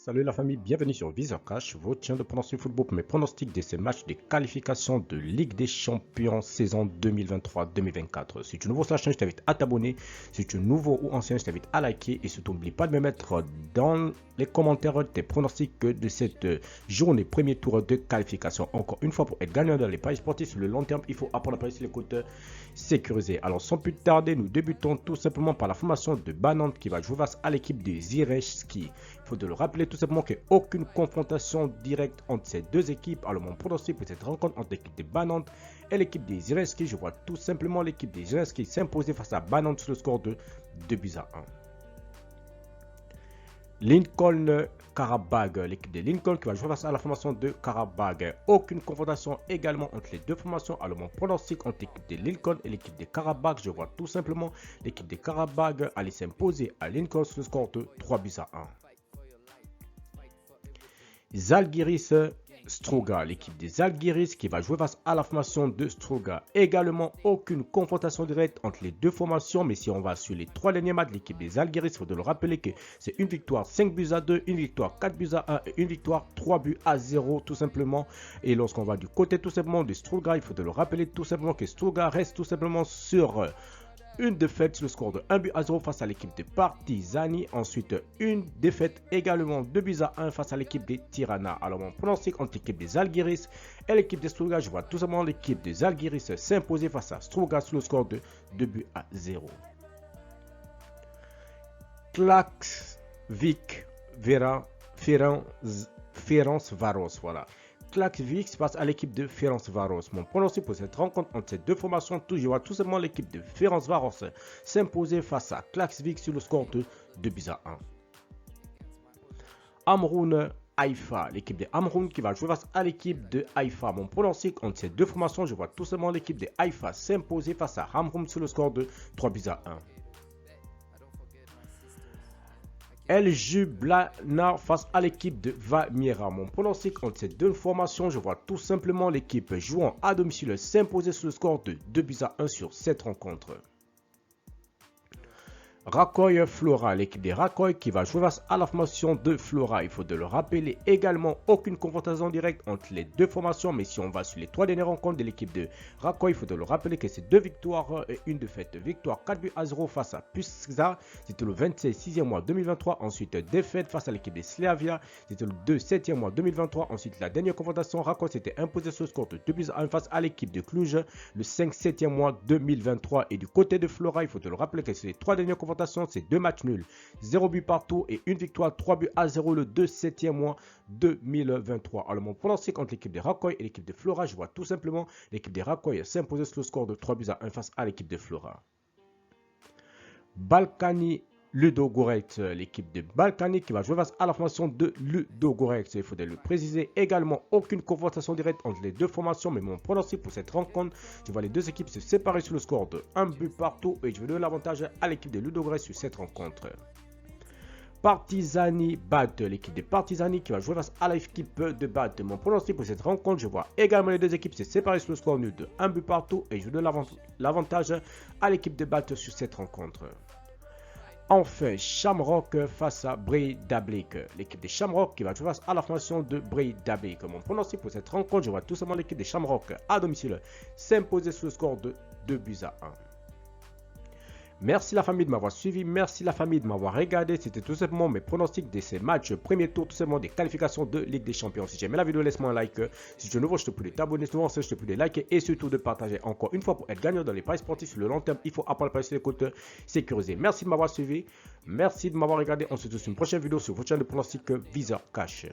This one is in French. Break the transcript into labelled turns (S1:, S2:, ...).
S1: Salut la famille, bienvenue sur Viseur Cash, votre chaîne de pronostic football pour mes pronostics de ces matchs de qualification de Ligue des Champions saison 2023-2024. Si tu es nouveau sur la chaîne, je t'invite à t'abonner. Si tu es nouveau ou ancien, je t'invite à liker. Et surtout, n'oublie pas de me mettre dans les commentaires tes pronostics de cette journée, premier tour de qualification. Encore une fois, pour être gagnant dans les paris sportifs sur le long terme, il faut apprendre à parier sur les côtes sécurisées. Alors, sans plus tarder, nous débutons tout simplement par la formation de Banant qui va jouer face à l'équipe de Zirejski. Il faut de le rappeler tout simplement qu'il n'y a aucune confrontation directe entre ces deux équipes. Alors mon pronostic pour cette rencontre entre l'équipe de Banant et l'équipe des Zirejski, je vois tout simplement l'équipe des Zirejski s'imposer face à Banant sur le score de 2-1. Lincoln Karabag, l'équipe de Lincoln qui va jouer face à la formation de Karabag. Aucune confrontation également entre les deux formations. Alors mon pronostic entre l'équipe de Lincoln et l'équipe de Karabag, je vois tout simplement l'équipe de Karabag aller s'imposer à Lincoln sur le score de 3-1. Zalgiris Struga, l'équipe des Zalgiris qui va jouer face à la formation de Struga. Également, aucune confrontation directe entre les deux formations, mais si on va sur les trois derniers matchs, l'équipe des Zalgiris, il faut de le rappeler que c'est une victoire 5-2, une victoire 4-1 et une victoire 3-0 tout simplement. Et lorsqu'on va du côté tout simplement de Struga, il faut de le rappeler tout simplement que Struga reste tout simplement sur une défaite sur le score de 1-0 face à l'équipe de Partizani. Ensuite, une défaite également 2-1 face à l'équipe de Tirana. Alors, mon pronostic entre l'équipe des Zalgiris et l'équipe de Struga, je vois tout simplement l'équipe des Zalgiris s'imposer face à Struga sur le score de 2-0. Klaksvik Ferencvaros, voilà. Klaksvik passe à l'équipe de Ferencvaros. Mon pronostic pour cette rencontre entre ces deux formations, je vois tout simplement l'équipe de Ferencvaros s'imposer face à Klaksvik sur le score de 2-1. Amroun Haïfa, l'équipe de Amroun qui va jouer face à l'équipe de Haïfa. Mon pronostic entre ces deux formations, je vois tout simplement l'équipe de Haïfa s'imposer face à Amroun sur le score de 3-1. Ljubljana face à l'équipe de Valmiera. Mon pronostic entre ces deux formations, je vois tout simplement l'équipe jouant à domicile s'imposer sur le score de 2-1 sur cette rencontre. Rakoy Flora, l'équipe des Rakoy qui va jouer face à la formation de Flora. Il faut de le rappeler également, aucune confrontation directe entre les deux formations. Mais si on va sur les trois dernières rencontres de l'équipe de Rakoy, il faut de le rappeler que c'est 2 victoires et une défaite. Victoire 4-0 face à Puszta, c'était le 26e mois 2023. Ensuite, défaite face à l'équipe de Slavia, c'était le 7e mois 2023. Ensuite, la dernière confrontation, Rakoy s'était imposé sur le score de 2-1 face à l'équipe de Cluj, le 5-7e mois 2023. Et du côté de Flora, il faut de le rappeler que c'est les trois dernières confrontations, c'est 2 matchs nuls, 0 but partout et une victoire 3-0 le 7e mois 2023. Alors mon pronostic entre l'équipe de Rakoy et l'équipe de Flora, je vois tout simplement l'équipe de Rakoy s'imposer sur le score de 3-1 face à l'équipe de Flora. Balkany Ludogorets, l'équipe de Balkany qui va jouer face à la formation de Ludogorets. Il faudrait le préciser également, aucune confrontation directe entre les deux formations, mais mon pronostic pour cette rencontre, je vois les deux équipes se séparer sur le score de 1 but partout et je vais donner l'avantage à l'équipe de Ludogorets sur cette rencontre. Partizani Bad, l'équipe de Partizani qui va jouer face à l'équipe de Bad. Mon pronostic pour cette rencontre, je vois également les deux équipes se séparer sur le score nul de 1 but partout et je donne l'avantage à l'équipe de Bad sur cette rencontre. Enfin, Shamrock face à Breidablik. L'équipe de Shamrock qui va jouer face à la formation de Breidablik. Mon pronostic pour cette rencontre, je vois tout simplement l'équipe de Shamrock à domicile s'imposer sur le score de 2-1. Merci la famille de m'avoir suivi, merci la famille de m'avoir regardé. C'était tout simplement mes pronostics de ces matchs, premier tour tout simplement des qualifications de Ligue des Champions. Si j'aime la vidéo, laisse-moi un like. Si tu es nouveau, je te prie de t'abonner, souvent je te prie de liker et surtout de partager. Encore une fois, pour être gagnant dans les paris sportifs sur le long terme, il faut apprendre à parier sur les côtes sécurisées. Merci de m'avoir suivi, merci de m'avoir regardé. On se retrouve sur une prochaine vidéo sur votre chaîne de pronostics Viseur Cash.